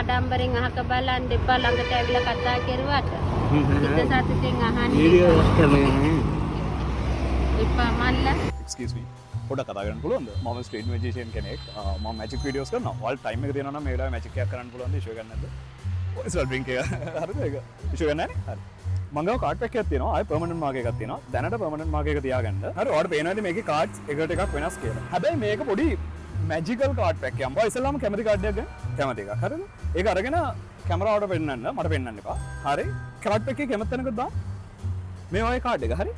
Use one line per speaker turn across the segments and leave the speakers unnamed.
ආඩම්බරෙන් අහක බලන් දෙපා ළඟට ඇවිල්ලා කතා කරුවාට හිත සතුටින් අහන්නේ
වීඩියෝ කරනවා
එපා මල්ලා
excuse me පොඩක් කතා කරන්න පුළුවන්ද මම ස්ට්‍රීට් මැජිෂියන් කෙනෙක් මම මැජික් වීඩියෝස් කරනවා ඔයාලට ටයිම් එක දෙනවා නම් මේ වෙලාවේ මැජික් එකක් කරන්න පුළුවන්ද ඉෂුව ගන්න නැද්ද ඔයසල් ඩ්‍රින්ක් එක හරිද ඒක ඉෂුව ගන්න නැහැ හරි මම ගාව කාඩ් පැක් එකක් තියෙනවා ආයි පර්මනන්ට් මාක් එකක් තියෙනවා දැනට පර්මනන්ට් මාක් එක තියාගන්න හරි ඔයාලට පේනවාද මේකේ කාඩ්ස් එකට එකක් වෙනස් කියලා හැබැයි මේක පොඩි මැජිකල් කාඩ් පැක් එකක් මම ඉස්සෙල්ලාම කැමති කාඩ් එකක් ගන්න කැමති එකක් හරිද ඒක අරගෙන කැමරාවට පෙන්නන්න මට පෙන්නන්න එපා හරි කාඩ් පැක් එකේ කැමති තැනකට දාන්න මේ වගේ කාඩ් එක හරි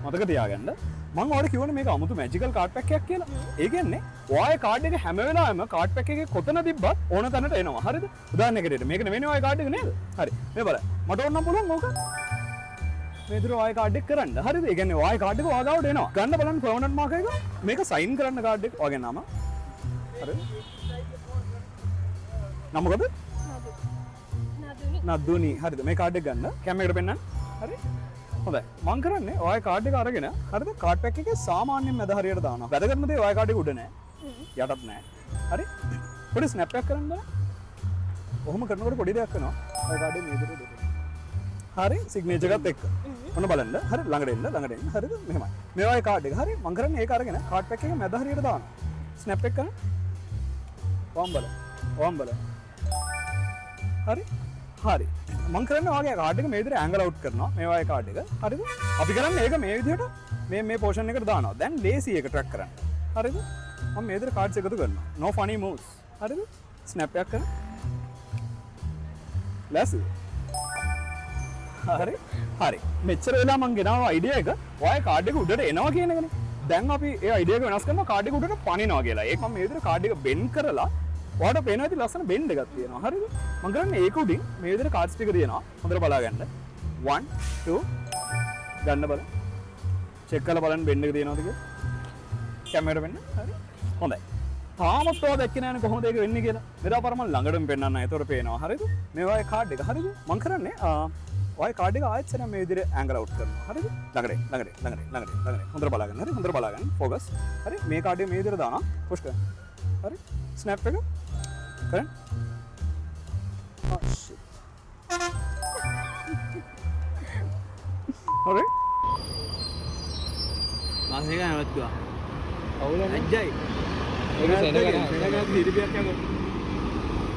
මතක තියාගන්න මම ඔයාලට කිව්වනේ මේක අමුතු මැජිකල් කාඩ් පැක් එකක් කියලා. ඒ කියන්නේ ඔයාගේ කාඩ් එක හැම වෙලාවෙම කාඩ් පැක් එකේ කොතන තිබ්බත් ඕන තැනට එනවා. හරිද? උදාහරණයකට මේක නෙවෙයි ඔයාගේ කාඩ් එක නේද? හරි. මේ බලන්න. මට ඕන නම් පුළුවන් ඕක. මේ විතර ඔයාගේ කාඩ් එක කරන්න. හරිද? ඒ කියන්නේ ඔයාගේ කාඩ් එක ඔයා ගාවට එනවා. ගන්න බලන්න පර්මනන්ට් මාක් එක. මේක සයින් කරන්න කාඩ් එක ඔයාගේ නම. හරිද? නම මොකද? නදුනි. හරිද? මේ කාඩ් එක ගන්න. කැමරේට පෙන්නන්න. හරි? හොඳයි මං කරන්නේ ඔයාගේ කාඩ් එක අරගෙන හරිද කාඩ් පැක් එකේ සාමාන්‍යයෙන් මැද හරියට දානවා වැදගත්ම දේ ඔයාගේ කාඩ් එක උඩ නෑ යටත් නෑ හරි පොඩි ස්නැප් එකක් කරන්න බලන්න ඔහොම කරනකොට පොඩි දෙයක් කරනවා ඔයාගේ කාඩ් එක මේ විදිහට දෙන්න හරි සිග්නේචර් එකත් එක්ක ඔන්න බලන්න හරි ළඟට එන්න හරිද මෙහෙමයි මේ ඔයාගේ කාඩ් එක හරි මං කරන්නේ ඒක අරගෙන කාඩ් පැක් එකේ මැද හරියට දානවා ස්නැප් එක කරන්න වම් බලන්න හරි හරි මං කරන්නේ ඔයාගේ කාඩ් එක මේ විදිහට ඇන්ගල් අවුට් කරනවා මේ වගේ කාඩ් එක හරිද අපි කරන්නේ ඒක මේ විදිහට මේ පෝෂන් එකට දානවා දැන් ලේසි එක ට්‍රැක් කරන්න හරිද මම මේ විදිහට කාඩ්ස් එකතු කරනවා no funny moves හරිද ස්නැප් එකක් කරන්න ලෑස්තිද හරි මෙච්චර වෙලා මං ගෙනාව අයිඩියා එක ඔයාගේ කාඩ් එක උඩට එනවා කියන එකනේ දැන් අපි ඒ අයිඩියා එක වෙනස් කරනවා කාඩ් එක උඩට පනිනවා කියලා ඒක මම මේ විදිහට කාඩ් එක බෙන්ඩ් කරලා ඔයාලට පේනවා ඇති ලස්සන බෙන්ඩ් එකක් තියෙනවා හරිද මම කරන්නේ ඒක උඩින් මේ විදිහට කාඩ්ස් ටික තියෙනවා හොඳට බලා ගන්න 1 2 ගන්න බලන්න චෙක් කරලා බලන්න බෙන්ඩ් එක තියෙනවද කියලා කැමරේට වෙන්න හරි හොඳයි තාමත් ඔයා දැක්කේ නැහැනේ කොහොමද ඒක වෙන්නේ කියලා මෙදා පරම ළඟටම පෙන්නන්න ඒතොර පේනවා හරිද මේ වගේ කාඩ් එක හරිද මම කරන්නේ ඔයාගේ කාඩ් එක ආයෙත් සරම මේ විදිහට ඇන්ගල් අවුට් කරනවා හරිද ළඟට හොඳට බලා ගන්න හරි හොඳට බලා ගන්න ફોකස් හරි මේ කාඩ් එක මේ විදිහට දානවා පුෂ් කරන්න හරි ස්නැප් එක කරන්න හරි
මාසෙක නැවතුවා
අවුල
අජ්ජයි
ඒක සෙනග දීර්ඝයක් යනවා